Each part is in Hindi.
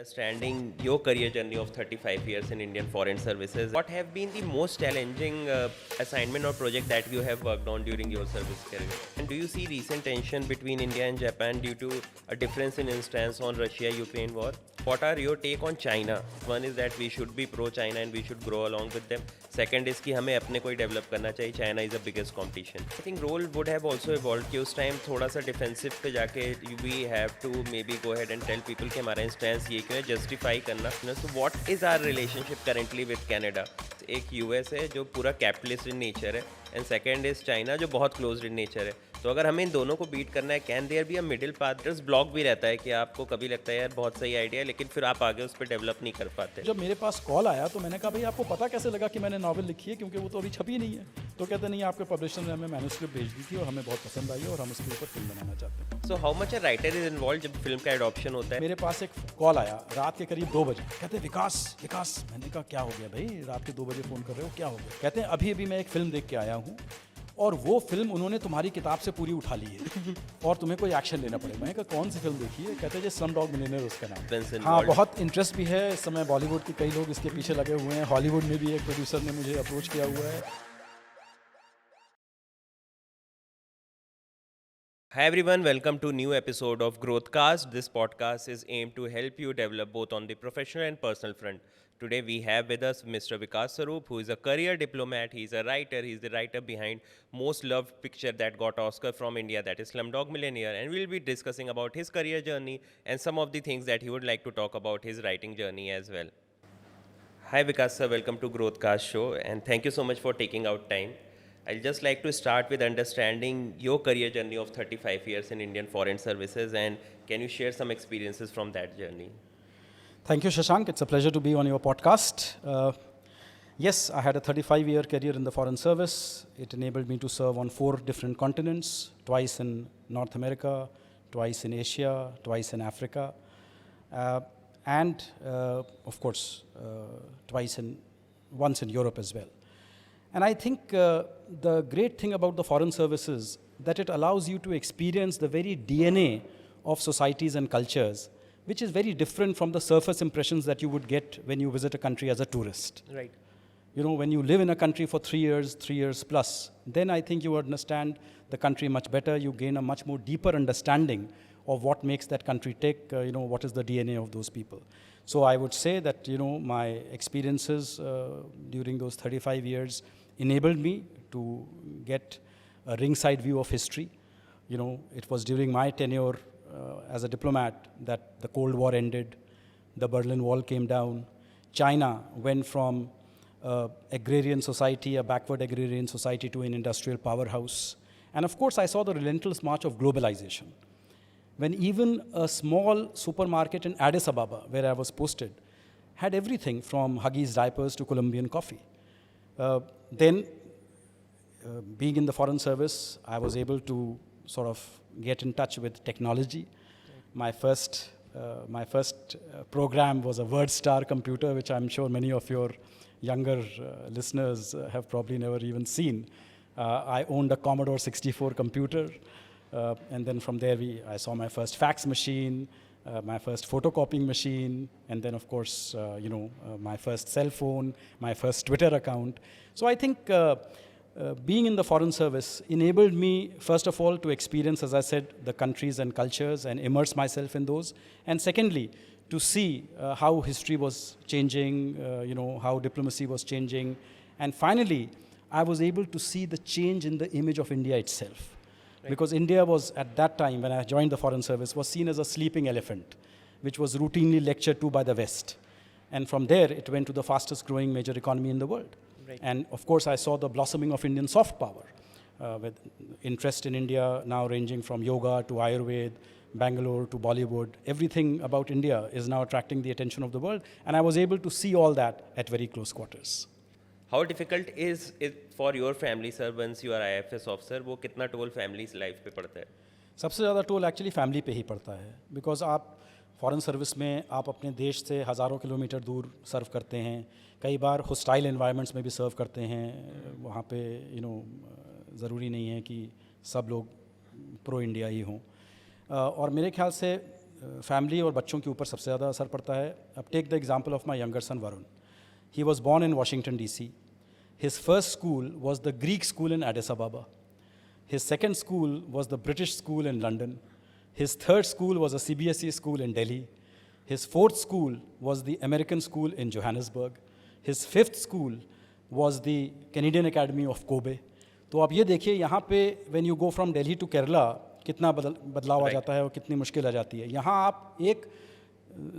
Understanding your career journey of 35 years in Indian Foreign Services, what have been the most challenging assignment or project that you have worked on during your service career? And do you see recent tension between India and Japan due to a difference in stance on Russia-Ukraine war? What are your take on China? One is that we should be pro-China and we should grow along with them. Second is कि हमें अपने को ही डेवलप करना चाहिए. China is the biggest competition. I think role would have also evolved कि उस टाइम थोड़ा सा डिफेंसिव पे जाके we have to maybe go ahead and tell people कि हमारा इंस्टेंस ये क्यों है, जस्टिफाई करना. So what is our relationship currently with Canada? एक यूएस है जो पूरा कैपिटलिस्ट इन नेचर है एंड सेकेंड इज चाइना जो बहुत क्लोज इन नेचर है. तो अगर हमें इन दोनों को बीट करना है, can there be a middle path? Just block भी रहता है कि आपको कभी लगता है यार बहुत सही आइडिया है लेकिन फिर आप आगे उस पर डेवलप नहीं कर पाते. जब मेरे पास कॉल आया तो मैंने कहा भाई आपको पता कैसे लगा कि मैंने नावल लिखी है, क्योंकि वो तो अभी छपी नहीं है. तो कहते नहीं, आपके पब्लिशर ने हमें मैन्युस्क्रिप्ट भेज दी थी और हमें बहुत पसंद आई और हम उसके ऊपर फिल्म बनाना चाहते हैं. So how much a writer is involve जब फिल्म का एडॉप्शन होता है? मेरे पास एक कॉल आया रात के करीब 2 बजे. कहते विकास विकास. मैंने कहा क्या हो गया भाई, रात के 2 बजे फ़ोन कर रहे हो, क्या हो गया? कहते हैं अभी अभी मैं एक फ़िल्म देख के आया हूँ और वो फिल्म उन्होंने तुम्हारी किताब से पूरी उठा ली है और तुम्हें कोई एक्शन लेना पड़ेगा. मैंने कहा कौन सी फिल्म देखी है? कहते हैं स्लम डॉग मिलियनेयर उसका नाम. हाँ, बहुत इंटरेस्ट भी है इस समय. बॉलीवुड के कई लोग इसके पीछे लगे हुए हैं. हॉलीवुड में भी एक प्रोड्यूसर ने मुझे अप्रोच किया हुआ है. Hi everyone, welcome to new episode of Growthcast. This podcast is aimed to help you develop both on the professional and personal front. Today we have with us Mr. Vikas Saroop, who is a career diplomat. He's a writer. He's the writer behind most loved picture that got Oscar from India, that is Slumdog Millionaire. And we'll be discussing about his career journey and some of the things that he would like to talk about his writing journey as well. Hi Vikas sir, welcome to Growthcast show and thank you so much for taking out time. I'd just like to start with understanding your career journey of 35 years in Indian Foreign Services, and can you share some experiences from that journey? Thank you, Shashank. It's a pleasure to be on your podcast. Yes, I had a 35-year career in the Foreign Service. It enabled me to serve on 4 different continents, twice in North America, twice in Asia, twice in Africa, and of course, once in Europe as well. And I think the great thing about the Foreign Service is that it allows you to experience the very DNA of societies and cultures, which is very different from the surface impressions that you would get when you visit a country as a tourist. Right. You know, when you live in a country for 3 years plus, then I think you understand the country much better. You gain a much more deeper understanding of what makes that country tick, what is the DNA of those people. So I would say that, my experiences during those 35 years enabled me to get a ringside view of history. It was during my tenure as a diplomat that the Cold War ended, the Berlin Wall came down, China went from agrarian society, a backward agrarian society, to an industrial powerhouse. And of course, I saw the relentless march of globalization. When even a small supermarket in Addis Ababa, where I was posted, had everything from Huggies diapers to Colombian coffee. Then, being in the Foreign Service, I was able to sort of get in touch with technology. My first program was a WordStar computer, which I'm sure many of your younger listeners have probably never even seen. I owned a Commodore 64 computer. And then from there, I saw my first fax machine, my first photocopying machine, and then, of course, my first cell phone, my first Twitter account. So I think being in the Foreign Service enabled me, first of all, to experience, as I said, the countries and cultures and immerse myself in those. And secondly, to see how history was changing, how diplomacy was changing. And finally, I was able to see the change in the image of India itself. Right. Because India was, at that time, when I joined the Foreign Service, was seen as a sleeping elephant, which was routinely lectured to by the West. And from there, it went to the fastest growing major economy in the world. Right. And of course, I saw the blossoming of Indian soft power, with interest in India now ranging from yoga to Ayurveda, Bangalore to Bollywood. Everything about India is now attracting the attention of the world. And I was able to see all that at very close quarters. How difficult is it for your family, sir, once you are IFS officer? वो कितना टोल फैमिलीज लाइफ पे पड़ता है? सबसे ज़्यादा टोल एक्चुअली फैमिली पे ही पड़ता है. बिकॉज आप फॉरेन सर्विस में आप अपने देश से हज़ारों किलोमीटर दूर सर्व करते हैं. कई बार हॉस्टाइल एनवायरनमेंट्स में भी सर्व करते हैं. वहाँ पे ज़रूरी नहीं है कि सब लोग प्रो इंडिया ही हों. और मेरे ख्याल से फैमिली और बच्चों के ऊपर सबसे ज़्यादा असर पड़ता है. अब take the example of my younger son Varun. He was born in Washington DC. His first school was the Greek school in Addis Ababa. His second school was the British school in London. His third school was a CBSE school in Delhi. His fourth school was the American school in Johannesburg. His fifth school was the Canadian Academy of Kobe. तो आप ये देखिए यहाँ पे when you go from Delhi to Kerala कितना बदलाव आ जाता है और कितनी मुश्किल आ जाती है. यहाँ आप एक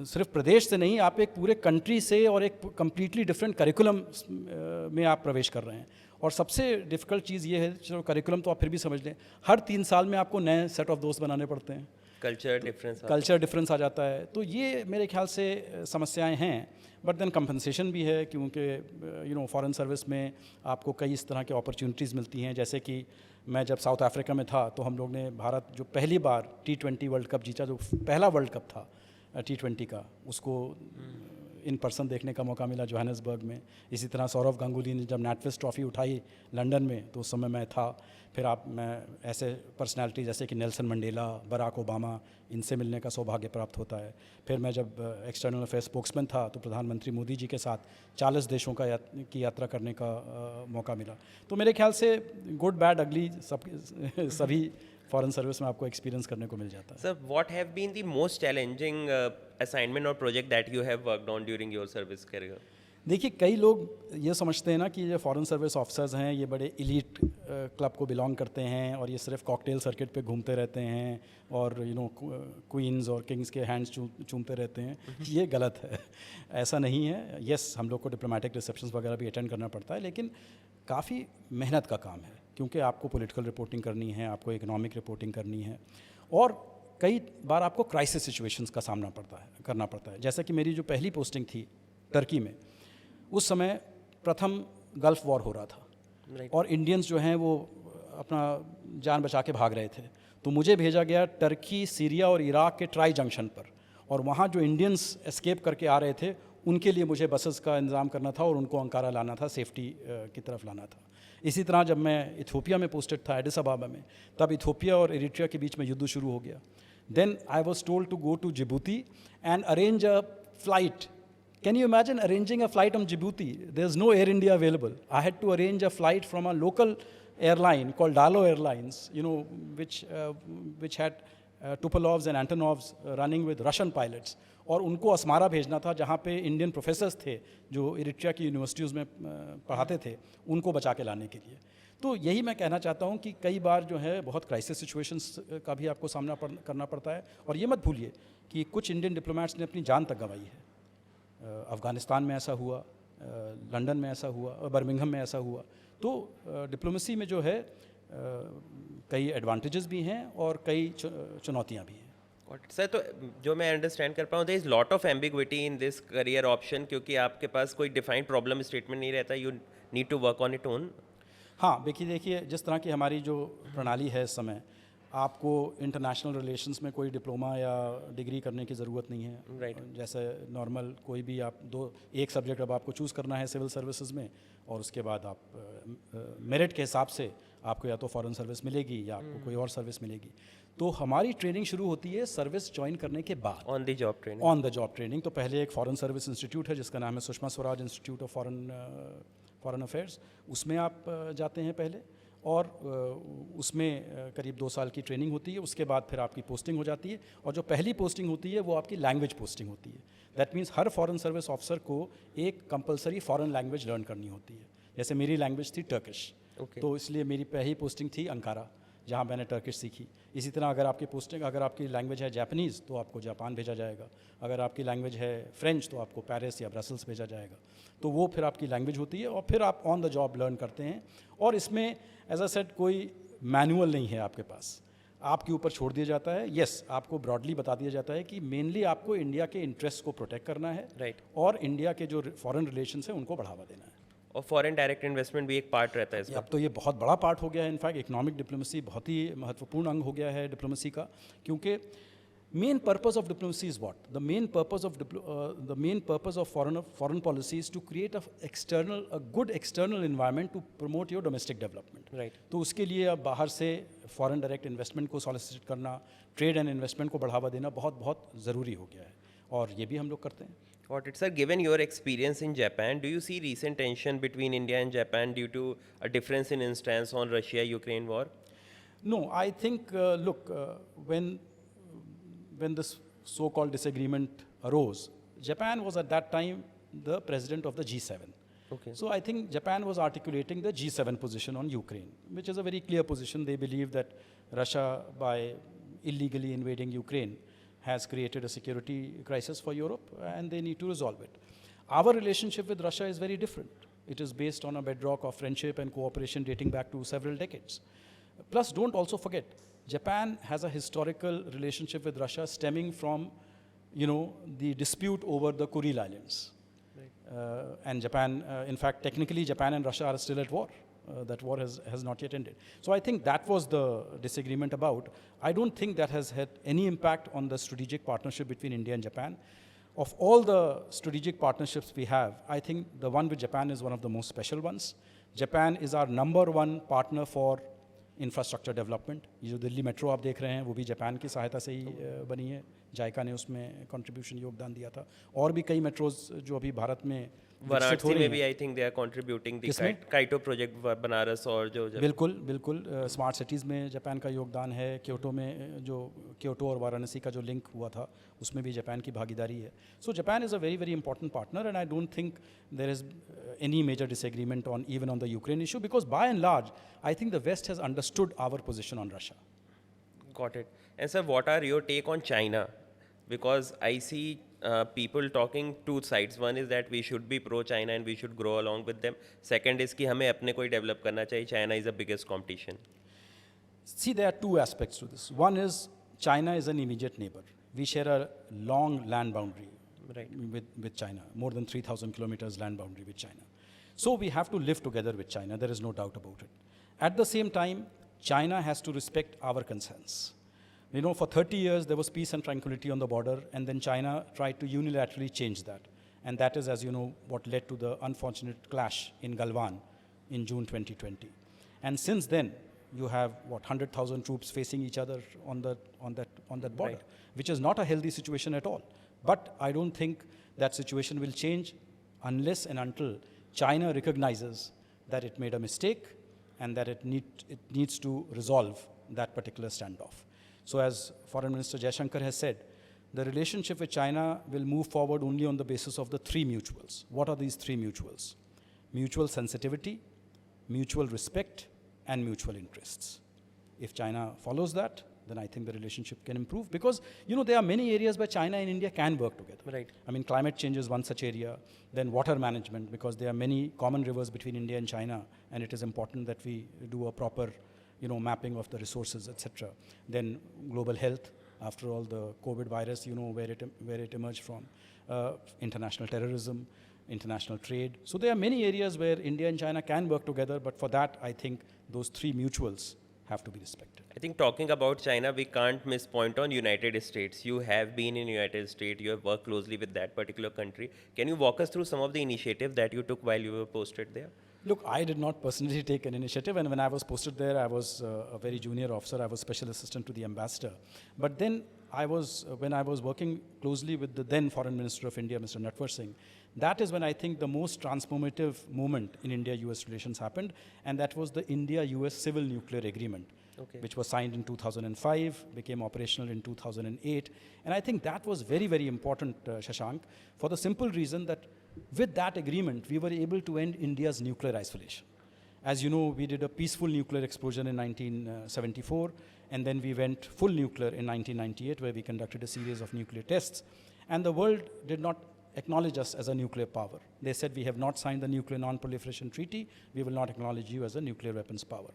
सिर्फ प्रदेश से नहीं, आप एक पूरे कंट्री से और एक कम्प्लीटली डिफरेंट करिकुलम में आप प्रवेश कर रहे हैं. और सबसे डिफ़िकल्ट चीज़ ये है, चलो करिकुलम तो आप फिर भी समझ लें, हर 3 साल में आपको नए सेट ऑफ दोस्त बनाने पड़ते हैं. कल्चर डिफरेंस आ जाता है. तो ये मेरे ख्याल से समस्याएं हैं. बट देन कंपनसेशन भी है, क्योंकि फॉरेन सर्विस में आपको कई इस तरह के अपॉर्चुनिटीज़ मिलती हैं. जैसे कि मैं जब साउथ अफ्रीका में था तो हम लोग ने भारत जो पहली बार T20 वर्ल्ड कप जीता, जो पहला वर्ल्ड कप था T20 का, उसको इन पर्सन देखने का मौका मिला जोहानिसबर्ग में. इसी तरह सौरव गांगुली ने जब नेटफिस ट्रॉफ़ी उठाई लंदन में, तो उस समय मैं था. फिर मैं ऐसे पर्सनालिटी जैसे कि नेल्सन मंडेला, बराक ओबामा, इनसे मिलने का सौभाग्य प्राप्त होता है. फिर मैं जब एक्सटर्नल अफेयर्स स्पोक्समैन था तो प्रधानमंत्री मोदी जी के साथ 40 देशों की यात्रा करने का मौका मिला. तो मेरे ख्याल से गुड बैड अगली सभी फॉरेन सर्विस में आपको एक्सपीरियंस करने को मिल जाता है. Sir, what have been the most challenging assignment और project that you have worked on during your service career? देखिए, कई लोग ये समझते हैं ना कि ये फॉरेन सर्विस ऑफिसर्स हैं, ये बड़े इलीट क्लब को बिलोंग करते हैं और ये सिर्फ कॉकटेल सर्किट पे घूमते रहते हैं और क्वींस और किंग्स के हैंड्स चूमते रहते हैं. ये गलत है, ऐसा नहीं है. यस, हम लोग को डिप्लोमेटिक रिसेप्शंस वगैरह भी अटेंड करना पड़ता है, लेकिन काफ़ी मेहनत का काम है, क्योंकि आपको पॉलिटिकल रिपोर्टिंग करनी है, आपको इकोनॉमिक रिपोर्टिंग करनी है, और कई बार आपको क्राइसिस सिचुएशंस का सामना करना पड़ता है. जैसे कि मेरी जो पहली पोस्टिंग थी टर्की में, उस समय प्रथम गल्फ़ वॉर हो रहा था और इंडियंस जो हैं वो अपना जान बचा के भाग रहे थे. तो मुझे भेजा गया टर्की, सीरिया और इराक के ट्राई जंक्शन पर, और वहाँ जो इंडियंस एस्केप करके आ रहे थे उनके लिए मुझे बसेस का इंतज़ाम करना था और उनको अंकारा लाना था, सेफ्टी की तरफ लाना था. इसी तरह जब मैं इथियोपिया में पोस्टेड था, एडिस अबाबा में, तब इथियोपिया और इरिट्रिया के बीच में युद्ध शुरू हो गया. Then I was told to go to Djibouti and arrange a flight. Can you imagine arranging a flight on Djibouti? There's no Air India available. I had to arrange a flight from a local airline called Dalo Airlines, which had Tupolovs and Antonovs running with Russian pilots. और उनको अस्मारा भेजना था, जहाँ पे इंडियन प्रोफेसर्स थे जो इरिट्रिया की यूनिवर्सिटीज़ में पढ़ाते थे, उनको बचा के लाने के लिए. तो यही मैं कहना चाहता हूँ कि कई बार जो है बहुत क्राइसिस सिचुएशंस का भी आपको सामना करना पड़ता है. और ये मत भूलिए कि कुछ इंडियन डिप्लोमेट्स ने अपनी जान तक गंवाई है. अफ़गानिस्तान में ऐसा हुआ, लंदन में ऐसा हुआ और बर्मिंघम में ऐसा हुआ. तो डिप्लोमेसी में जो है कई एडवांटेजेस भी हैं और कई चुनौतियां भी हैं. सर, तो जो मैं अंडरस्टैंड कर पाऊँ, there is lot of ambiguity in this career option, क्योंकि आपके पास कोई डिफाइंड प्रॉब्लम स्टेटमेंट नहीं रहता. You need to work on it own. हाँ, देखिए जिस तरह की हमारी जो प्रणाली है इस समय, आपको इंटरनेशनल रिलेशंस में कोई डिप्लोमा या डिग्री करने की ज़रूरत नहीं है. राइट. जैसे नॉर्मल कोई भी आप एक सब्जेक्ट अब आपको चूज़ करना है सिविल सर्विसेज में, और उसके बाद आप मेरिट के हिसाब से आपको या तो फॉरेन सर्विस मिलेगी या आपको कोई और सर्विस मिलेगी. तो हमारी ट्रेनिंग शुरू होती है सर्विस ज्वाइन करने के बाद, on the job training. On the job training. तो पहले एक फॉरेन सर्विस इंस्टीट्यूट है जिसका नाम है Sushma Swaraj institute of foreign affairs. उसमें आप जाते हैं पहले, और उसमें करीब 2 साल की ट्रेनिंग होती है. उसके बाद फिर आपकी पोस्टिंग हो जाती है, और जो पहली पोस्टिंग होती है वो आपकी लैंग्वेज पोस्टिंग होती है. That means her foreign service officer को एक कंपलसरी फॉरेन लैंग्वेज लर्न करनी होती है. जैसे मेरी लैंग्वेज थी टर्किश, तो इसलिए मेरी पहली पोस्टिंग थी अंकारा, जहाँ मैंने टर्किश सीखी. इसी तरह अगर आपकी लैंग्वेज है जापानीज़ तो आपको जापान भेजा जाएगा. अगर आपकी लैंग्वेज है फ्रेंच तो आपको पेरिस या ब्रसल्स भेजा जाएगा. तो वो फिर आपकी लैंग्वेज होती है, और फिर आप ऑन द जॉब लर्न करते हैं. और इसमें एज अ सेट कोई मैनुअल नहीं है आपके पास, आपके ऊपर छोड़ दिया जाता है. यस, आपको ब्रॉडली बता दिया जाता है कि मेनली आपको इंडिया के इंटरेस्ट को प्रोटेक्ट करना है. राइट. और इंडिया के जो फॉरेन रिलेशंस हैं उनको बढ़ावा देना है. और फॉरेन डायरेक्ट इन्वेस्टमेंट भी एक पार्ट रहता है इसका. अब तो ये बहुत बड़ा पार्ट हो गया है. इनफैक्ट इकोनॉमिक डिप्लोमेसी बहुत ही महत्वपूर्ण अंग हो गया है डिप्लोमेसी का, क्योंकि Main purpose of diplomacy is what? The main purpose of foreign policy is to create a good external environment to promote your domestic development. Right. तो उसके लिए अब बाहर से foreign direct investment को solicit करना, trade and investment को बढ़ावा देना बहुत बहुत ज़रूरी हो गया है, और ये भी हम लोग करते हैं. Got it, sir. Given your experience in Japan, do you see recent tension between India and Japan due to a difference in stance on Russia-Ukraine war? No, I think, look, when this so-called disagreement arose, Japan was at that time the president of the G7. Okay. So I think Japan was articulating the G7 position on Ukraine, which is a very clear position. They believe that Russia, by illegally invading Ukraine, has created a security crisis for Europe, and they need to resolve it. Our relationship with Russia is very different. It is based on a bedrock of friendship and cooperation dating back to several decades. Plus, don't also forget, Japan has a historical relationship with Russia stemming from, the dispute over the Kuril Islands. Right. And Japan, in fact, technically, Japan and Russia are still at war. That war has not yet ended. So I think that was the disagreement about. I don't think that has had any impact on the strategic partnership between India and Japan. Of all the strategic partnerships we have, I think the one with Japan is one of the most special ones. Japan is our #1 partner for infrastructure development. ये जो दिल्ली मेट्रो आप देख रहे हैं, वो भी जापान की सहायता से ही बनी है. जायका ने उसमें कंट्रीब्यूशन योगदान दिया था. और भी कई मेट्रोज जो अभी भारत में वाराणसी में भी I think they are contributing the Kyoto project Banaras और जो बिल्कुल स्मार्ट सिटीज़ में जापान का योगदान है. क्योटो में जो क्योटो और वाराणसी का जो लिंक हुआ था, उसमें भी जापान की भागीदारी है. So Japan is a very very important partner, and I don't think there is any major disagreement even on the Ukraine issue, because by and large, I think the West has understood our position on Russia. Got it. And sir, what are your take on China? Because I see people talking two sides. One is that we should be pro-China and we should grow along with them. Second is कि हमें अपने को ही develop करना चाहिए. China is the biggest competition. See, there are two aspects to this. One is China is an immediate neighbor. We share a long land boundary. Right. With China, more than 3,000 kilometers land boundary with China. So we have to live together with China, there is no doubt about it. At the same time, China has to respect our concerns. For 30 years, there was peace and tranquility on the border, and then China tried to unilaterally change that. And that is, as you know, what led to the unfortunate clash in Galwan in June 2020. And since then, you have, 100,000 troops facing each other on that border, right, which is not a healthy situation at all. But I don't think that situation will change unless and until China recognizes that it made a mistake and that it needs to resolve that particular standoff. So as Foreign Minister Jaishankar has said, the relationship with China will move forward only on the basis of the three mutuals. What are these three mutuals? Mutual sensitivity, mutual respect, and mutual interests. If China follows that, then I think the relationship can improve, because there are many areas where China and India can work together. Right. I mean, climate change is one such area. Then water management, because there are many common rivers between India and China, and it is important that we do a proper, mapping of the resources, etc. Then global health. After all, the COVID virus, where it emerged from. International terrorism, international trade. So there are many areas where India and China can work together, but for that, I think those three mutuals have to be respected. I think talking about China, we can't miss point on United States. You have been in United States, you have worked closely with that particular country. Can you walk us through some of the initiatives that you took while you were posted there? Look, I did not personally take an initiative, and when I was posted there, I was a very junior officer. I was special assistant to the ambassador. But then when I was working closely with the then Foreign Minister of India, Mr. Natwar Singh, that is when I think the most transformative moment in India-US relations happened, and that was the India-US Civil Nuclear Agreement, which was signed in 2005, became operational in 2008. And I think that was very, very important, Shashank, for the simple reason that with that agreement, we were able to end India's nuclear isolation. As you know, we did a peaceful nuclear explosion in 1974, and then we went full nuclear in 1998, where we conducted a series of nuclear tests. And the world did not acknowledge us as a nuclear power. They said, we have not signed the Nuclear Non-Proliferation Treaty, we will not acknowledge you as a nuclear weapons power.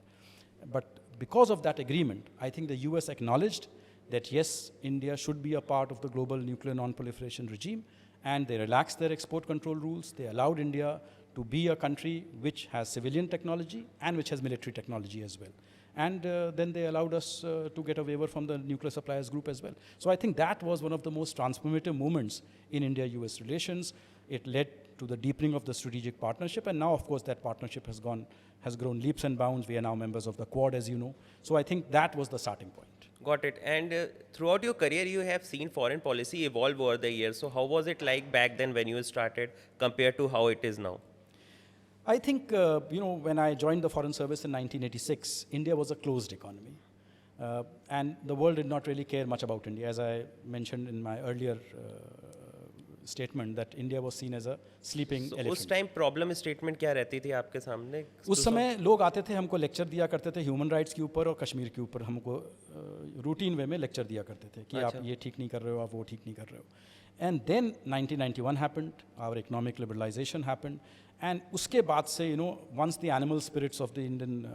But because of that agreement, I think the US acknowledged that yes, India should be a part of the global nuclear non-proliferation regime, and they relaxed their export control rules. They allowed India to be a country which has civilian technology and which has military technology as well. And then they allowed us to get a waiver from the nuclear suppliers group as well. So I think that was one of the most transformative moments in India-US relations. It led to the deepening of the strategic partnership, and now, of course, that partnership has grown leaps and bounds. We are now members of the Quad, as you know. So I think that was the starting point. Got it. And throughout your career, you have seen foreign policy evolve over the years. So how was it like back then when you started compared to how it is now? I think, when I joined the Foreign Service in 1986, India was a closed economy. And the world did not really care much about India. As I mentioned in my earlier statement, that India was seen as a sleeping So elephant. उस टाइम प्रॉब्लम स्टेटमेंट क्या रहती थी आपके सामने? उस समय लोग आते थे, हमको लेक्चर दिया करते थे ह्यूमन राइट्स के ऊपर और कश्मीर के ऊपर, हमको रूटीन वे में लेक्चर दिया करते थे कि आप ये ठीक नहीं कर रहे हो, आप वो ठीक नहीं कर रहे हो. And then 1991 happened, our economic liberalization happened, and उसके बाद से once the animal spirits of the Indian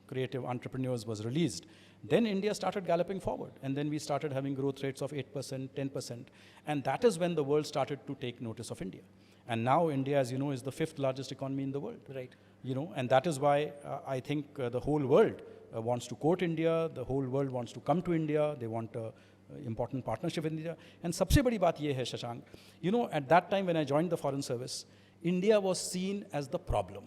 creative entrepreneurs was released, then India started galloping forward, and then we started having growth rates of 8%, 10%, and that is when the world started to take notice of India. And now India, as you know, is the 5th largest economy in the world. Right. And that is why I think the whole world wants to quote India, the whole world wants to come to India, they want a important partnership with India. And सबसे बड़ी बात ये है, Shashank, at that time when I joined the Foreign Service, India was seen as the problem.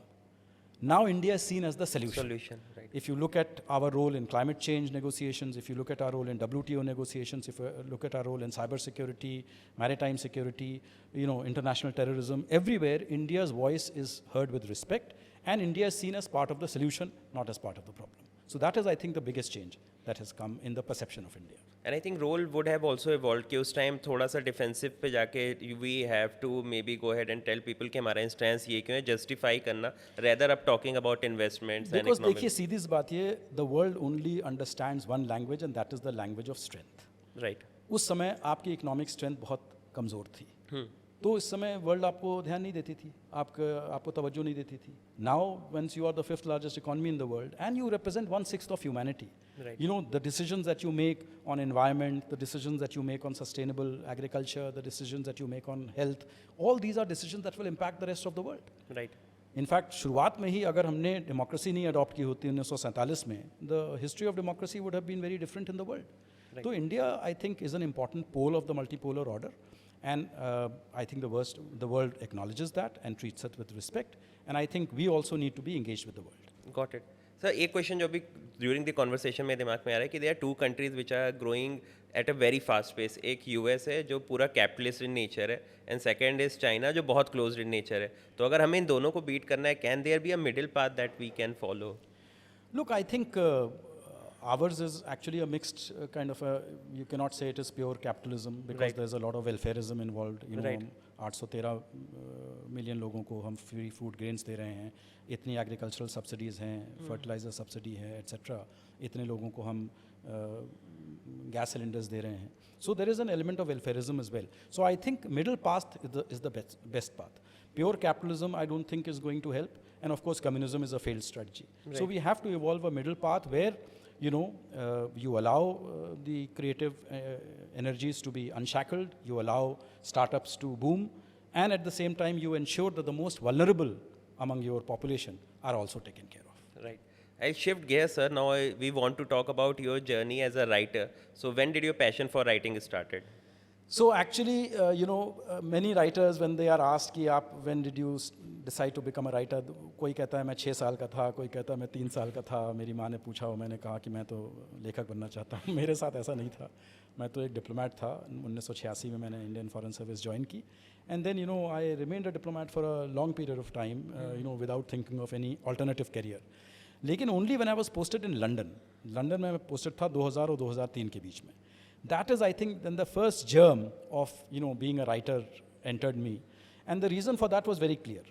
Now India is seen as the solution. Right. If you look at our role in climate change negotiations, if you look at our role in WTO negotiations, if you look at our role in cybersecurity, maritime security, international terrorism, everywhere India's voice is heard with respect, and India is seen as part of the solution, not as part of the problem. So that is, I think, the biggest change that has come in the perception of India. And I think role would have also evolved कि उस टाइम थोड़ा सा डिफेंसिव पे जाके we have to maybe go ahead and tell people कि हमारा इंस्टेंस ये क्यों है, justify करना, rather up talking about investments and Because economic. देखिए सीधी सी बात ये, the world only understands one language, and that is the language of strength. Right. उस समय आपकी इकोनॉमिक स्ट्रेंथ बहुत कमज़ोर थी, तो इस समय वर्ल्ड आपको ध्यान नहीं देती थी, आपको तवज्जो नहीं देती थी. Now once you are the 5th largest economy in the world and you represent 1/6 of humanity, Right. the decisions that you make on environment, the decisions that you make on sustainable agriculture, the decisions that you make on health, all these are decisions that will impact the rest of the world. Right. In fact शुरुआत में ही अगर हमने डेमोक्रेसी नहीं अडॉप्ट की होती 1947 में, the history of democracy would have been very different in the world. तो India, I think, is an important pole of the multipolar order, and I think the world acknowledges that and treats it with respect, and I think we also need to be engaged with the world. Got it. Sir, एक क्वेश्चन जो भी ड्यूरिंग द कॉन्वर्सेशन में दिमाग में आ रहा है कि there are 2 countries which are growing at a very fast pace. एक यूएस है जो पूरा कैपिटलिस्ट इन नेचर है, एंड सेकंड इज चाइना जो बहुत क्लोज्ड इन नेचर है. तो अगर हमें इन दोनों को बीट करना है, can there be a middle path that we can follow? Look, I think ours is actually a mixed kind of you cannot say it is pure capitalism, because Right. there's a lot of welfareism involved. Right. 813 million लोगों को हम फ्री फूड ग्रेन्स दे रहे हैं, इतनी एग्रीकल्चरल सब्सिडीज़ हैं, फर्टिलाइजर सब्सिडी है, एट्सेट्रा, इतने लोगों को हम गैस सिलेंडर्स दे रहे हैं. So there is an element of welfarism as well. So I think middle path is the best path. Pure capitalism, I don't think, is going to help, and of course communism is a failed strategy. Right. So we have to evolve a middle path where you allow the creative energies to be unshackled, you allow startups to boom, and at the same time you ensure that the most vulnerable among your population are also taken care of. Right. I'll shift gears, sir. Now we want to talk about your journey as a writer. So when did your passion for writing started? So actually, many writers, when they are asked कि आप when did you decide to become a writer, कोई कहता है मैं 6 साल का था, कोई कहता है मैं 3 साल का था, मेरी माँ ने पूछा और मैंने कहा कि मैं तो लेखक बनना चाहता हूँ. मेरे साथ ऐसा नहीं था. मैं तो एक डिप्लोमेट था. 1986 में मैंने इंडियन फॉरेन सर्विस ज्वाइन की, and then I remained a diplomat for a long period of time, without thinking of any alternative career. लेकिन only when I was posted in London में मैं पोस्टेड था 2000 और 2003 के बीच में. That is, I think, then the first germ of being a writer entered me, and the reason for that was very clear.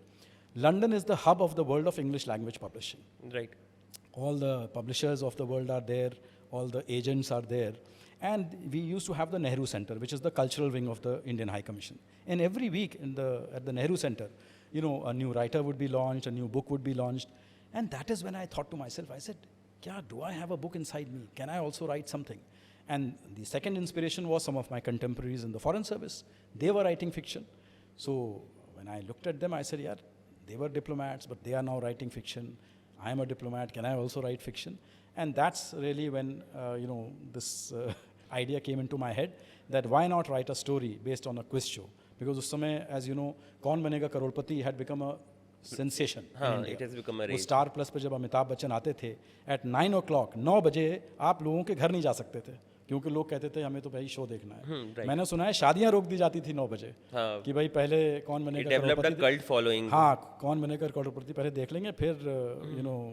London is the hub of the world of English language publishing. Right. All the publishers of the world are there, all the agents are there, and we used to have the Nehru Center, which is the cultural wing of the Indian High Commission. And every week at the Nehru Center, a new writer would be launched, a new book would be launched, and that is when I thought to myself, I said, do I have a book inside me? Can I also write something? And the second inspiration was some of my contemporaries in the Foreign Service. They were writing fiction. So when I looked at them, I said, they were diplomats, but they are now writing fiction. I am a diplomat, can I also write fiction? And that's really when this idea came into my head, that why not write a story based on a quiz show? Because उस समय, as you know, कौन बनेगा करोड़पति had become a sensation in हाँ, India. it has become a वो rage. स्टार प्लस पे जब अमिताभ बच्चन आते थे at 9 o'clock 9 बजे आप लोगों के घर नहीं जा सकते थे, क्योंकि लोग कहते थे हमें तो भाई शो देखना है। right. मैंने सुना है शादियां रोक दी जाती थी 9 बजे, हाँ, कि भाई पहले कौन it बनेगा developed a Crorepati, cult following. हाँ कौन बनेगा करोड़पति पहले देख लेंगे, फिर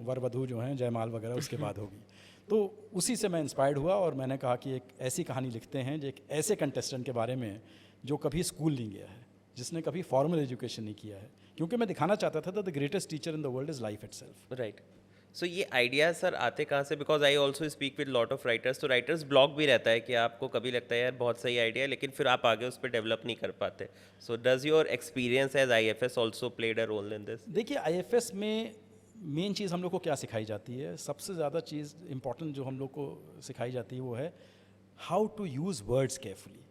वर वधू जो हैं जयमाल वगैरह उसके बाद होगी। तो उसी से मैं इंस्पायर्ड हुआ और मैंने कहा कि एक ऐसी कहानी लिखते हैं, जो एक ऐसे कंटेस्टेंट के बारे में जो कभी स्कूल नहीं गया है, जिसने कभी फॉर्मल एजुकेशन नहीं किया है, क्योंकि मैं दिखाना चाहता था the greatest teacher in the world is life itself. Right. So ये आइडिया सर आते कहाँ से? Because I also speak with lot of writers, तो राइटर्स ब्लॉक भी रहता है कि आपको कभी लगता है यार बहुत सही आइडिया है, लेकिन फिर आप आगे उस पर डेवलप नहीं कर पाते। So does your experience as IFS also played a role in this? देखिए IFS में मेन चीज़ हम लोग को क्या सिखाई जाती है, सबसे ज़्यादा चीज़ इंपॉर्टेंट जो हम लोग को सिखाई जाती है वो है how to use words carefully.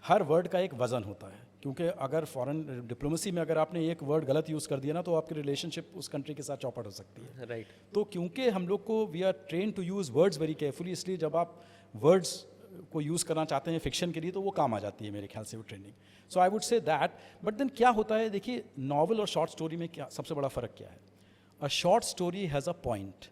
हर वर्ड का एक वज़न होता है, क्योंकि अगर फॉरेन डिप्लोमेसी में अगर आपने एक वर्ड गलत यूज़ कर दिया ना, तो आपकी रिलेशनशिप उस कंट्री के साथ चौपट हो सकती है। राइट। तो क्योंकि हम लोग को we are train to use words very carefully, इसलिए जब आप वर्ड्स को यूज़ करना चाहते हैं फिक्शन के लिए तो वो काम आ जाती है मेरे ख्याल से वो training. So I would say that. But then क्या होता है, देखिए नॉवल और शॉर्ट स्टोरी में क्या सबसे बड़ा फ़र्क क्या है? A short story has a point,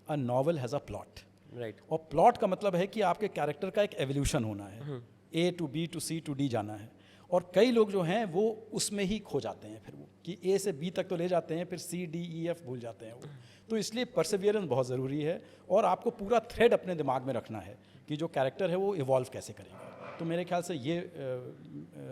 a novel has a plot. Right. और प्लॉट का मतलब है कि आपके कैरेक्टर का एक एवोल्यूशन होना है, A to B to C to D जाना है। और कई लोग जो हैं वो उसमें ही खो जाते हैं, फिर वो कि A से B तक तो ले जाते हैं, फिर C D E F भूल जाते हैं वो। तो इसलिए परसिवियरेंस बहुत ज़रूरी है, और आपको पूरा थ्रेड अपने दिमाग में रखना है कि जो कैरेक्टर है वो इवॉल्व कैसे करेगा। तो मेरे ख्याल से ये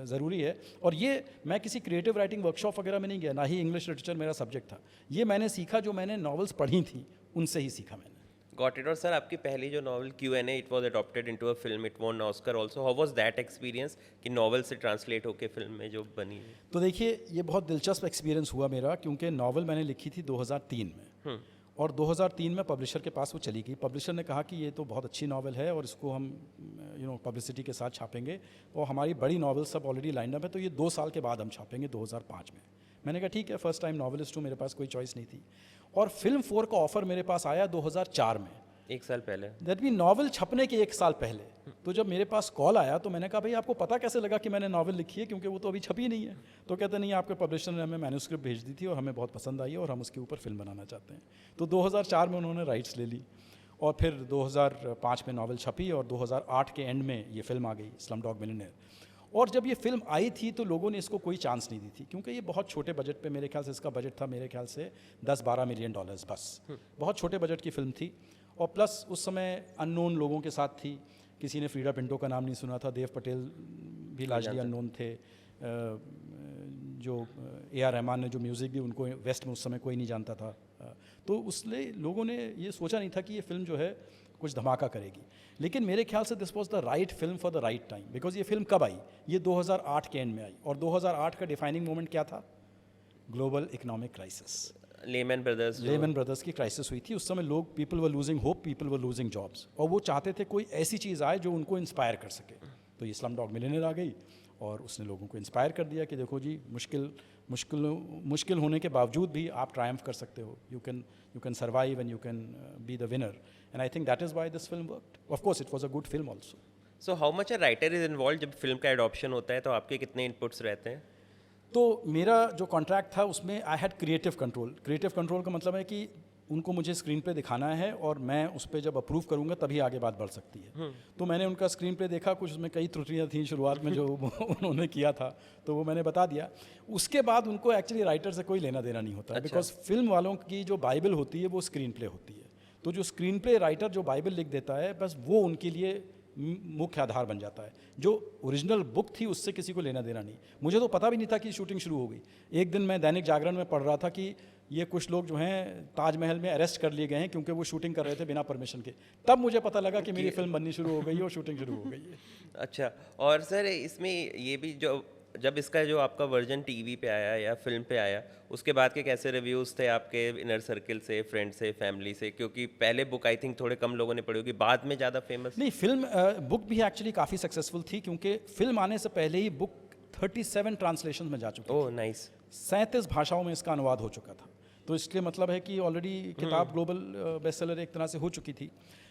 ज़रूरी है। और ये मैं किसी क्रिएटिव राइटिंग वर्कशॉप वगैरह में नहीं गया, ना ही इंग्लिश लिटरेचर मेरा सब्जेक्ट था। ये मैंने सीखा जो मैंने नॉवेल्स पढ़ी थी उनसे ही सीखा मैंने। Got it. और सर आपकी पहली जो novel Q&A, it was adopted into a film, it won Oscar also. How was that experience कि नॉवल से ट्रांसलेट होकर फिल्म में जो बनी है? तो देखिए ये बहुत दिलचस्प एक्सपीरियंस हुआ मेरा, क्योंकि नॉवल मैंने लिखी थी 2003 में, और 2003 में पब्लिशर के पास वो चली गई। पब्लिशर ने कहा कि ये तो बहुत अच्छी नॉवल है और इसको हम पब्लिसिटी के साथ छापेंगे, और हमारी बड़ी नॉवल सब ऑलरेडी लाइन अप है, तो ये 2 साल के बाद हम छापेंगे 2005 में। मैंने कहा ठीक है, फर्स्ट टाइम नॉवलिस्ट हूँ, मेरे पास कोई चॉइस नहीं थी। और फिल्म 4 का ऑफ़र मेरे पास आया 2004 में, 1 साल पहले। दैट मीन नॉवल छपने के 1 साल पहले। तो जब मेरे पास कॉल आया तो मैंने कहा भाई आपको पता कैसे लगा कि मैंने नॉवल लिखी है, क्योंकि वो तो अभी छपी नहीं है। तो कहते नहीं, आपके पब्लिशर ने हमें मैन्यूस्क्रिप्ट भेज दी थी और हमें बहुत पसंद आई और हम उसके ऊपर फिल्म बनाना चाहते हैं। तो 2004 में उन्होंने राइट्स ले ली, और फिर 2005 में नॉवल छपी, और 2008 के एंड में ये फिल्म आ गई स्लमडॉग मिलियनेयर। और जब ये फिल्म आई थी तो लोगों ने इसको कोई चांस नहीं दी थी, क्योंकि ये बहुत छोटे बजट पे, मेरे ख्याल से इसका बजट था मेरे ख्याल से $10-12 मिलियन बस। बहुत छोटे बजट की फिल्म थी, और प्लस उस समय अननोन लोगों के साथ थी। किसी ने फ्रीडा पिंटो का नाम नहीं सुना था, देव पटेल भी लार्जली अननोन थे, जो AR रहमान ने जो म्यूज़िक दी उनको वेस्ट में उस समय कोई नहीं जानता था। तो उसलिए लोगों ने ये सोचा नहीं था कि ये फिल्म जो है कुछ धमाका करेगी। लेकिन मेरे ख्याल से this was the right film for the right time, because ये फिल्म कब आई? ये 2008 के एंड में आई, और 2008 का डिफाइनिंग मोमेंट क्या था? Global economic crisis. Lehman Brothers की क्राइसिस हुई थी उस समय। लोग, people were losing hope, people were losing jobs, और वो चाहते थे कोई ऐसी चीज़ आए जो उनको इंस्पायर कर सके। तो ये स्लमडॉग मिलियनेयर आ गई और उसने लोगों को इंस्पायर कर दिया कि देखो जी, मुश्किल होने के बावजूद भी आप ट्रायम्फ कर सकते हो। You can survive and you can be the winner, and I think that is why this film worked. Of course it was a good film also. So how much a writer is involve? जब फिल्म का एडॉप्शन होता है तो आपके कितने इनपुट्स रहते हैं? तो मेरा जो कॉन्ट्रैक्ट था उसमें I had creative control. Creative control का मतलब है कि उनको मुझे स्क्रीन प्ले दिखाना है, और मैं उस पर जब अप्रूव करूंगा तभी आगे बात बढ़ सकती है। तो मैंने उनका स्क्रीन प्ले देखा, कुछ उसमें कई त्रुटियां थी शुरुआत में जो उन्होंने किया था, तो वो मैंने बता दिया। उसके बाद उनको एक्चुअली राइटर से कोई लेना देना नहीं होता, बिकॉज फिल्म वालों की जो बाइबल होती है वो स्क्रीन प्ले होती है। तो जो स्क्रीन प्ले राइटर जो बाइबल लिख देता है, बस वो उनके लिए मुख्य आधार बन जाता है। जो ओरिजिनल बुक थी उससे किसी को लेना देना नहीं। मुझे तो पता भी नहीं था कि शूटिंग शुरू हो गई। एक दिन मैं दैनिक जागरण में पढ़ रहा था कि ये कुछ लोग जो हैं ताजमहल में अरेस्ट कर लिए गए हैं क्योंकि वो शूटिंग कर रहे थे बिना परमिशन के। तब मुझे पता लगा कि मेरी फिल्म बननी शुरू हो गई है और शूटिंग शुरू हो गई है। अच्छा, और सर इसमें ये भी जब इसका जो आपका वर्जन टीवी पे आया या फिल्म पे आया, उसके बाद के कैसे रिव्यूज़ थे आपके इनर सर्किल से, फ्रेंड से, फैमिली से? क्योंकि पहले बुक आई थिंक थोड़े कम लोगों ने पढ़ी होगी, बाद में ज़्यादा फेमस। नहीं, फिल्म बुक भी एक्चुअली काफ़ी सक्सेसफुल थी, क्योंकि फिल्म आने से पहले ही बुक 37 ट्रांसलेशन में जा चुकी। Oh nice. 37 भाषाओं में इसका अनुवाद हो चुका था। तो इसलिए मतलब है कि ऑलरेडी किताब ग्लोबल बेस्ट सेलर एक तरह से हो चुकी थी।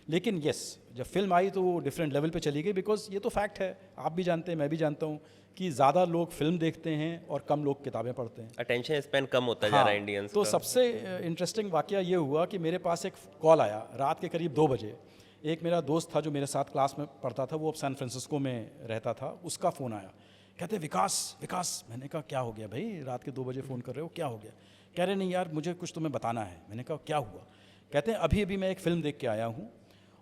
लेकिन यस, जब फिल्म आई तो वो डिफरेंट लेवल पे चली गई, बिकॉज ये तो फैक्ट है, आप भी जानते हैं, मैं भी जानता हूँ कि ज़्यादा लोग फिल्म देखते हैं और कम लोग किताबें पढ़ते हैं। अटेंशन स्पैन कम होता जा रहा है इंडियंस तो का। सबसे इंटरेस्टिंग वाकया ये हुआ कि मेरे पास एक कॉल आया रात के करीब 2 बजे। एक मेरा दोस्त था जो मेरे साथ क्लास में पढ़ता था, वो अब सैन फ्रांसिस्को में रहता था, उसका फ़ोन आया, कहते विकास विकास। मैंने कहा क्या हो गया भाई, रात के 2 बजे फ़ोन कर रहे हो, क्या हो गया? कह रहे नहीं यार, मुझे कुछ तुम्हें बताना है। मैंने कहा क्या हुआ? कहते हैं अभी अभी मैं एक फ़िल्म देख के आया हूँ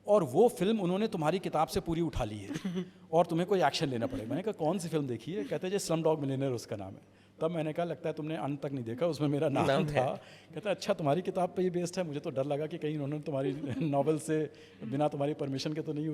और वो फिल्म उन्होंने तुम्हारी किताब से पूरी उठा ली है और तुम्हें कोई एक्शन लेना पड़ेगा। मैंने कहा कौन सी फिल्म देखी है? कहते हैं जो स्लम डॉग मिलियनेयर उसका नाम है। तब मैंने कहा लगता है तुमने अंत तक नहीं देखा, उसमें मेरा नाम था। कहता अच्छा तुम्हारी किताब पे ही बेस्ड है। मुझे तो डर लगा कि कहीं उन्होंने तुम्हारी नॉवल से बिना तुम्हारी परमिशन के तो नहीं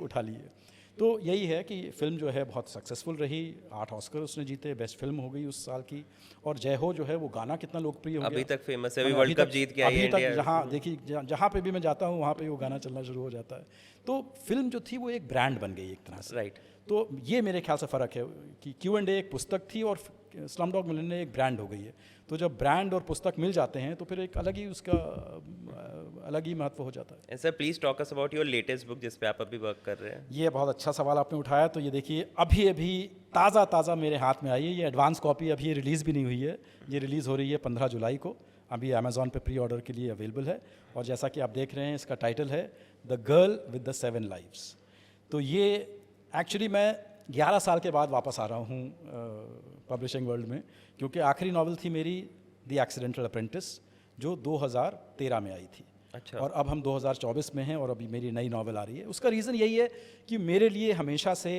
उठा ली है। तो यही है कि फिल्म जो है बहुत सक्सेसफुल रही, 8 ऑस्कर उसने जीते, बेस्ट फिल्म हो गई उस साल की। और जय हो जो है वो गाना कितना लोकप्रिय हो गया, अभी तक फेमस है, अभी अभी वर्ल्ड कप तक- जीत के आई है अभी तक इंडिया। जहाँ देखिए जहाँ पे भी मैं जाता हूँ वहाँ पे वो गाना चलना शुरू हो जाता है। तो फिल्म जो थी वो एक ब्रांड बन गई एक तरह से। राइट। तो ये मेरे ख्याल से फ़र्क है कि Q&A एक पुस्तक थी और स्लम डॉग मिलियनेयर एक ब्रांड हो गई है। तो जब ब्रांड और पुस्तक मिल जाते हैं तो फिर एक अलग ही उसका अलग ही महत्व हो जाता है। And sir please talk us about your latest book जिस पे आप अभी वर्क कर रहे हैं। ये बहुत अच्छा सवाल आपने उठाया। तो ये देखिए अभी अभी ताज़ा मेरे हाथ में आई है, ये एडवांस कॉपी, अभी ये रिलीज़ भी नहीं हुई है। ये रिलीज़ हो रही है 15 जुलाई को, अभी अमेज़ॉन पे प्री ऑर्डर के लिए अवेलेबल है। और जैसा कि आप देख रहे हैं इसका टाइटल है the girl with the 7 lives. तो ये एक्चुअली मैं 11 साल के बाद वापस आ रहा हूँ पब्लिशिंग वर्ल्ड में, क्योंकि आखिरी नावल थी मेरी द एक्सीडेंटल अप्रेंटिस जो 2013 में आई थी। अच्छा। और अब हम 2024 में हैं और अभी मेरी नई नावल आ रही है। उसका रीज़न यही है कि मेरे लिए हमेशा से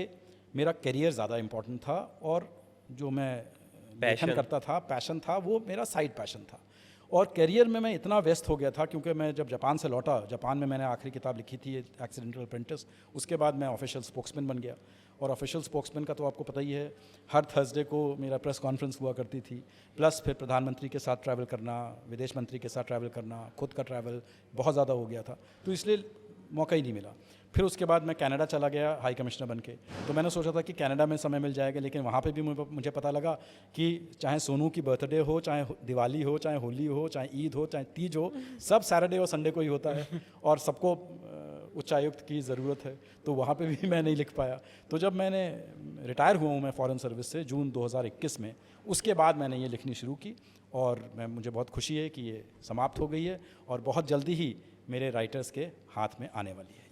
मेरा करियर ज़्यादा इम्पोर्टेंट था और जो मैं लेखन करता था, पैशन था, वो मेरा साइड पैशन था। और करियर में मैं इतना व्यस्त हो गया था क्योंकि मैं जब जापान से लौटा, जापान में मैंने आखिरी किताब लिखी थी एक्सीडेंटल अप्रेंटिस, उसके बाद मैं ऑफिशियल स्पोक्समैन बन गया। और ऑफिशियल स्पोक्समैन का तो आपको पता ही है, हर थर्सडे को मेरा प्रेस कॉन्फ्रेंस हुआ करती थी, प्लस फिर प्रधानमंत्री के साथ ट्रैवल करना, विदेश मंत्री के साथ ट्रैवल करना, खुद का ट्रैवल बहुत ज़्यादा हो गया था, तो इसलिए मौका ही नहीं मिला। फिर उसके बाद मैं कनाडा चला गया हाई कमिश्नर बन के। तो मैंने सोचा था कि कनाडा में समय मिल जाएगा, लेकिन वहाँ पे भी मुझे पता लगा कि चाहे सोनू की बर्थडे हो, चाहे दिवाली हो, चाहे होली हो, चाहे ईद हो, चाहे तीज हो, सब सैटरडे और संडे को ही होता है और सबको उच्चायुक्त की ज़रूरत है, तो वहाँ पे भी मैं नहीं लिख पाया। तो जब मैंने रिटायर हुआ हूँ मैं फॉरेन सर्विस से जून 2021 में, उसके बाद मैंने ये लिखनी शुरू की और मुझे बहुत खुशी है कि ये समाप्त हो गई है और बहुत जल्दी ही मेरे राइटर्स के हाथ में आने वाली है।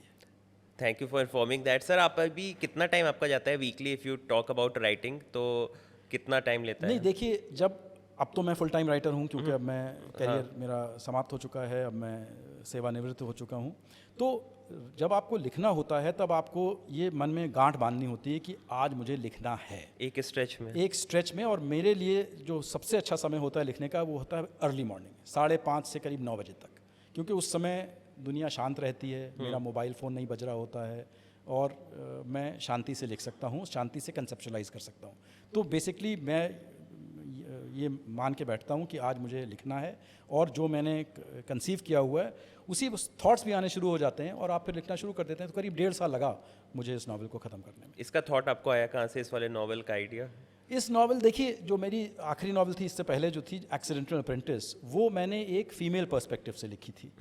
Thank you for informing that. Sir आप अभी कितना टाइम आपका जाता है weekly, if you talk about writing, तो कितना टाइम लेता है? नहीं देखिए, जब अब तो मैं फुल टाइम राइटर हूँ क्योंकि अब मैं करियर मेरा समाप्त हो चुका है, अब मैं सेवानिवृत्त हो चुका हूँ। तो जब आपको लिखना होता है तब आपको ये मन में गांठ बांधनी होती है कि आज मुझे लिखना है, एक स्ट्रेच में। और मेरे लिए जो सबसे अच्छा समय होता है लिखने का वो होता है अर्ली मॉर्निंग, 5:30 से करीब 9 बजे तक, क्योंकि उस समय दुनिया शांत रहती है, मेरा मोबाइल फ़ोन नहीं बज रहा होता है और मैं शांति से लिख सकता हूँ, शांति से कंसेप्चुलाइज कर सकता हूँ। तो बेसिकली मैं ये मान के बैठता हूँ कि आज मुझे लिखना है और जो मैंने कंसीव किया हुआ है उसी थॉट्स भी आने शुरू हो जाते हैं और आप फिर लिखना शुरू कर देते हैं। तो करीब 1.5 साल लगा मुझे इस नावल को ख़त्म करने में। इसका थॉट आपको आया कहाँ से, इस वाले नावल का आइडिया? इस नावल देखिए, जो मेरी आखिरी नावल थी इससे पहले जो थी एक्सीडेंटल अप्रेंटिस, वो मैंने एक फ़ीमेल पर्सपेक्टिव से लिखी थी,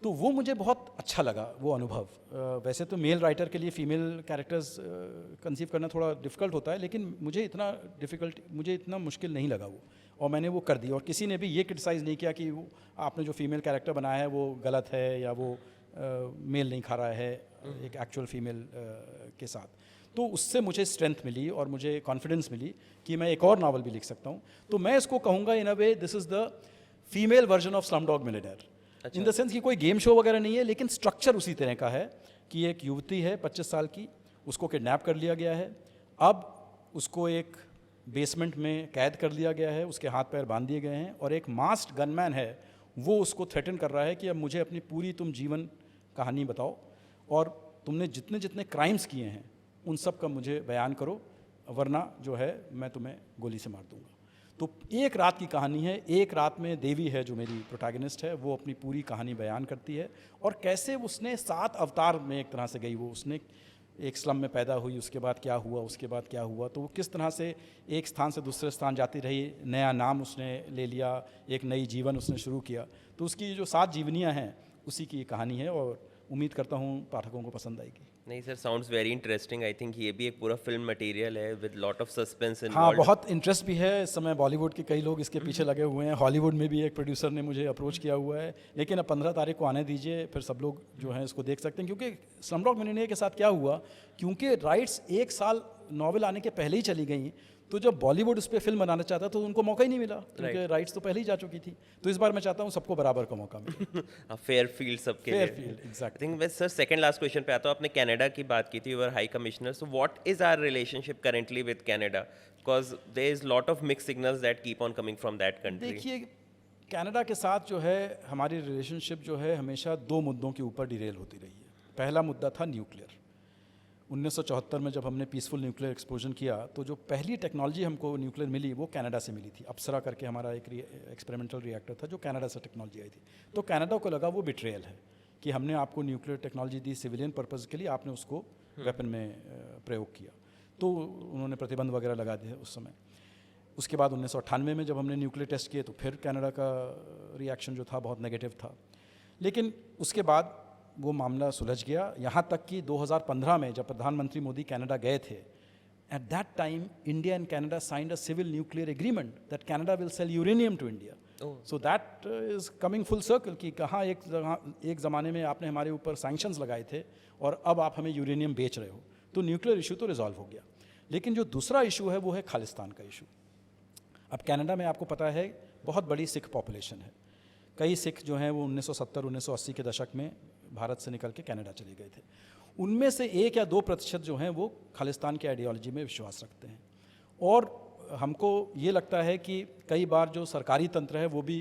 तो वो मुझे बहुत अच्छा लगा वो अनुभव। वैसे तो मेल राइटर के लिए फ़ीमेल कैरेक्टर्स कंसीव करना थोड़ा डिफ़िकल्ट होता है, लेकिन मुझे इतना मुश्किल नहीं लगा वो, और मैंने वो कर दी। और किसी ने भी ये क्रिटिसाइज़ नहीं किया कि वो आपने जो फ़ीमेल कैरेक्टर बनाया है वो गलत है या वो मेल नहीं खा रहा है एक एक्चुअल फ़ीमेल के साथ। तो उससे मुझे स्ट्रेंथ मिली और मुझे कॉन्फिडेंस मिली कि मैं एक और नावल भी लिख सकता हूँ। तो मैं इसको कहूँगा in a way this is the female version of slumdog millionaire, in the sense कि कोई गेम शो वगैरह नहीं है, लेकिन स्ट्रक्चर उसी तरह का है कि एक युवती है 25 साल की, उसको किडनैप कर लिया गया है, अब उसको एक बेसमेंट में कैद कर लिया गया है, उसके हाथ पैर बांध दिए गए हैं और एक मास्क्ड गनमैन है, वो उसको थ्रेटन कर रहा है कि अब मुझे अपनी पूरी तुम जीवन कहानी बताओ और तुमने जितने जितने क्राइम्स किए हैं उन सब का मुझे बयान करो, वरना जो है मैं तुम्हें गोली से मार दूंगा। तो एक रात की कहानी है, एक रात में देवी है जो मेरी प्रोटैगनिस्ट है, वो अपनी पूरी कहानी बयान करती है और कैसे उसने 7 अवतार में एक तरह से गई, वो उसने एक स्लम में पैदा हुई, उसके बाद क्या हुआ, उसके बाद क्या हुआ, तो वो किस तरह से एक स्थान से दूसरे स्थान जाती रही, नया नाम उसने ले लिया, एक नई जीवन उसने शुरू किया। तो उसकी जो 7 जीवनियाँ हैं उसी की कहानी है और उम्मीद करता हूँ पाठकों को पसंद आएगी। नहीं sir, sounds very interesting. I think ये भी एक पूरा फिल्म मटेरियल है विद लॉट ऑफ सस्पेंस हाँ, इन्वॉल्व्ड। बहुत इंटरेस्ट भी है इस समय। बॉलीवुड के कई लोग इसके पीछे लगे हुए हैं, हॉलीवुड में भी एक प्रोड्यूसर ने मुझे अप्रोच किया हुआ है, लेकिन अब 15 तारीख को आने दीजिए, फिर सब लोग जो हैं इसको देख सकते हैं। क्योंकि स्लमडॉग मिलियनेयर के साथ क्या हुआ, क्योंकि राइट्स 1 साल नॉवेल आने के पहले ही चली गई, तो जब बॉलीवुड उस पर फिल्म बनाना चाहता तो उनको मौका ही नहीं मिला, क्योंकि राइट्स तो पहले ही जा चुकी थी। तो इस बार मैं चाहता हूँ सबको बराबर का मौका मिले। फेयर फील्ड सबके लिए। Fair field, exactly. I think sir second last question पे आता हूँ। आपने कनाडा की बात की थी, your high commissioner, so what is our relationship currently with Canada, because there is lot of mix signals that keep on coming from that country. देखिए, कनाडा के साथ जो है हमारी रिलेशनशिप जो है हमेशा 2 मुद्दों के ऊपर डिरेल होती रही है। पहला मुद्दा था न्यूक्लियर। 1974 में जब हमने पीसफुल न्यूक्लियर एक्सप्लोजन किया, तो जो पहली टेक्नोलॉजी हमको न्यूक्लियर मिली वो कनाडा से मिली थी। अप्सरा करके हमारा एक एक्सपेरिमेंटल रिएक्टर था जो कनाडा से टेक्नोलॉजी आई थी। तो कनाडा को लगा वो बिट्रेयल है कि हमने आपको न्यूक्लियर टेक्नोलॉजी दी सिविलियन पर्पज़ के लिए, आपने उसको वेपन में प्रयोग किया। तो उन्होंने प्रतिबंध वगैरह लगा दिए उस समय। उसके बाद 1998 में जब हमने न्यूक्लियर टेस्ट किए तो फिर कनाडा का रिएक्शन जो था बहुत नेगेटिव था। लेकिन उसके बाद वो मामला सुलझ गया, यहाँ तक कि 2015 में जब प्रधानमंत्री मोदी कनाडा गए थे, at that time India and Canada signed a civil nuclear agreement that Canada will sell uranium to India. So that is coming full circle कि कहाँ एक ज़माने में आपने हमारे ऊपर सैंक्शंस लगाए थे और अब आप हमें यूरेनियम बेच रहे हो। तो न्यूक्लियर इशू तो रिजॉल्व हो गया। लेकिन जो दूसरा इशू है वो है खालिस्तान का इशू। अब कनाडा में आपको पता है बहुत बड़ी सिख पॉपुलेशन है। कई सिख जो हैं वो 1970-1980 के दशक में भारत से निकल के कनाडा चले गए थे। उनमें से 1 या 2% जो हैं वो खालिस्तान की आइडियोलॉजी में विश्वास रखते हैं। और हमको ये लगता है कि कई बार जो सरकारी तंत्र है वो भी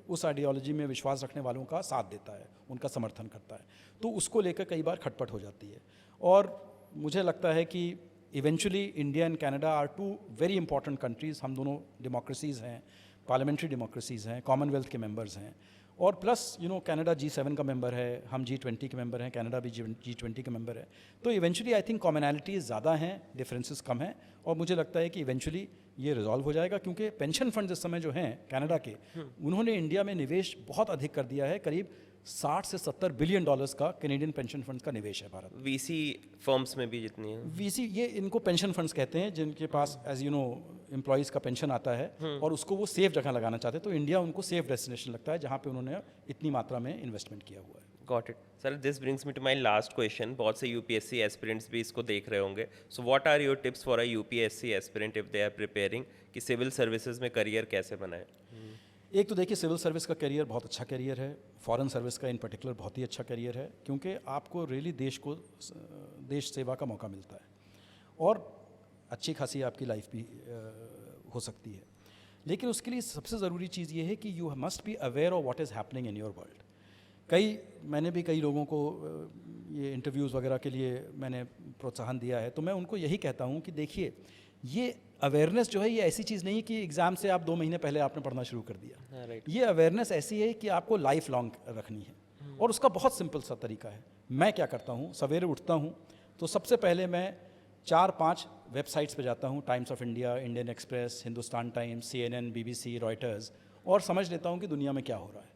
उस आइडियोलॉजी में विश्वास रखने वालों का साथ देता है, उनका समर्थन करता है। तो उसको लेकर कई बार खटपट हो जाती है। और मुझे लगता है कि eventually India and Canada are 2 very important countries. हम दोनों डेमोक्रेसीज़ हैं, पार्लियामेंट्री डेमोक्रेसीज़ हैं, कॉमनवेल्थ के मेंबर्स हैं। और प्लस कनाडा G7 का मेंबर है, हम G20 के मेंबर हैं, कनाडा भी G20 का मेंबर है। तो इवेंचुअली आई थिंक कॉमनैलिटीज़ ज़्यादा हैं, डिफरेंसेस कम हैं। और मुझे लगता है कि इवेंचुअली ये रिजॉल्व हो जाएगा, क्योंकि पेंशन फंड इस समय जो हैं कनाडा के, उन्होंने इंडिया में निवेश बहुत अधिक कर दिया है। करीब 60 से 70 बिलियन डॉलर्स का कैनेडियन पेंशन फंड का निवेश है भारत। वीसी फर्म्स में भी जितनी है, वीसी ये इनको पेंशन फंड्स कहते हैं, जिनके पास एज यू नो एम्प्लॉयज़ का पेंशन आता है और उसको वो सेफ जगह लगाना चाहते हैं। तो इंडिया उनको सेफ डेस्टिनेशन लगता है जहाँ पे उन्होंने इतनी मात्रा में इन्वेस्टमेंट किया हुआ है। Got it sir. This brings me to my last question. बहुत से यूपीएससी एस्पिरेंट्स भी इसको देख रहे होंगे। So what are your tips for a UPSC aspirant if they are preparing कि सिविल सर्विसेज में करियर कैसे बनाएं? एक तो देखिए, सिविल सर्विस का करियर बहुत अच्छा करियर है, फॉरेन सर्विस का इन पर्टिकुलर बहुत ही अच्छा करियर है, क्योंकि आपको रियली देश सेवा का मौका मिलता है और अच्छी खासी आपकी लाइफ भी हो सकती है। लेकिन उसके लिए सबसे ज़रूरी चीज़ ये है कि you must be aware of what is happening in your world. मैंने भी कई लोगों को ये इंटरव्यूज़ वगैरह के लिए मैंने प्रोत्साहन दिया है, तो मैं उनको यही कहता हूँ कि देखिए, ये अवेयरनेस जो है ये ऐसी चीज़ नहीं है कि एग्ज़ाम से आप 2 महीने पहले आपने पढ़ना शुरू कर दिया। right. ये अवेयरनेस ऐसी है कि आपको लाइफ लॉन्ग रखनी है। और उसका बहुत सिंपल सा तरीका है। मैं क्या करता हूँ, सवेरे उठता हूँ तो सबसे पहले मैं 4-5 वेबसाइट्स पे जाता हूँ, times of India, Indian express, Hindustan times, CNN, BBC, Reuters, और समझ लेता हूँ कि दुनिया में क्या हो रहा है।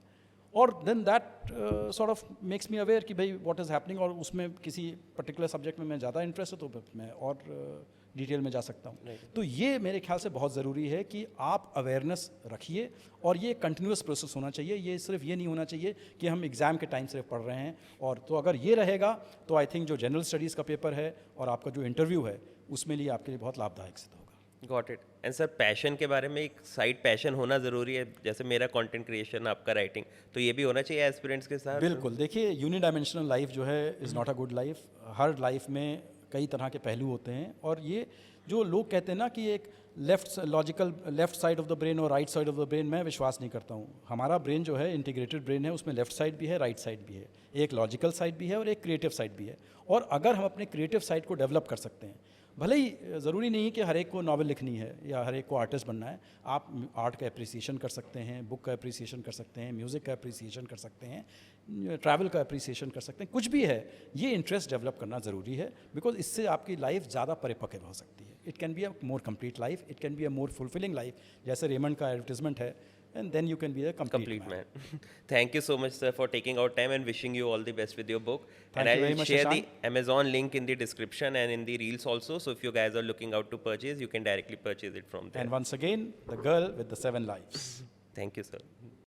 और then that sort of makes me aware कि भाई व्हाट इज़ हैपनिंग, और उसमें किसी पर्टिकुलर सब्जेक्ट में मैं ज़्यादा इंटरेस्ट है तो मैं और डिटेल में जा सकता हूँ। तो ये मेरे ख्याल से बहुत ज़रूरी है कि आप अवेयरनेस रखिए, और ये कंटिन्यूस प्रोसेस होना चाहिए। ये सिर्फ ये नहीं होना चाहिए कि हम एग्ज़ाम के टाइम सिर्फ पढ़ रहे हैं। और तो अगर ये रहेगा तो आई थिंक जो जनरल स्टडीज़ का पेपर है और आपका जो इंटरव्यू है उसमें लिए आपके लिए बहुत लाभदायक सिद्ध होगा। Got it. And sir, passion के बारे में एक साइड पैशन होना ज़रूरी है, जैसे मेरा कंटेंट क्रिएशन, आपका राइटिंग, तो ये भी होना चाहिए एस्पिरेंट्स के साथ? बिल्कुल। देखिए, यूनिडायमेंशनल लाइफ जो है is not a good life. Her life में कई तरह के पहलू होते हैं, और ये जो लोग कहते हैं ना कि एक left side of the brain और right side of the brain, मैं विश्वास नहीं करता हूँ। हमारा ब्रेन जो है इंटीग्रेटेड ब्रेन है, उसमें लेफ्ट साइड भी है, राइट साइड भी है, एक लॉजिकल साइड भी है और एक क्रिएटिव साइड भी है। और अगर हम अपने क्रिएटिव साइड को डेवलप कर सकते हैं भले ही ज़रूरी नहीं है कि हर एक को नावल लिखनी है या हर एक को आर्टिस्ट बनना है. आप आर्ट का अप्रिसिएशन कर सकते हैं, बुक का अप्रिसिएशन कर सकते हैं, म्यूज़िक का अप्रिसिएशन कर सकते हैं, ट्रैवल का अप्रिसिएशन कर सकते हैं. कुछ भी है, ये इंटरेस्ट डेवलप करना ज़रूरी है, बिकॉज इससे आपकी लाइफ ज़्यादा परिपक्व हो सकती है. It can be a more complete life, it can be a more fulfilling life, जैसे रेमंड का एडवर्टिजमेंट है, and then you can be a complete man. Man. Thank you so much, sir, for taking out time and wishing you all the best with your book. Thank And you I very will much, share Shashank. the Amazon link in the description and in the reels also. So if you guys are looking out to purchase, you can directly purchase it from there. And once again, The Girl with the Seven Lives. Thank you, sir.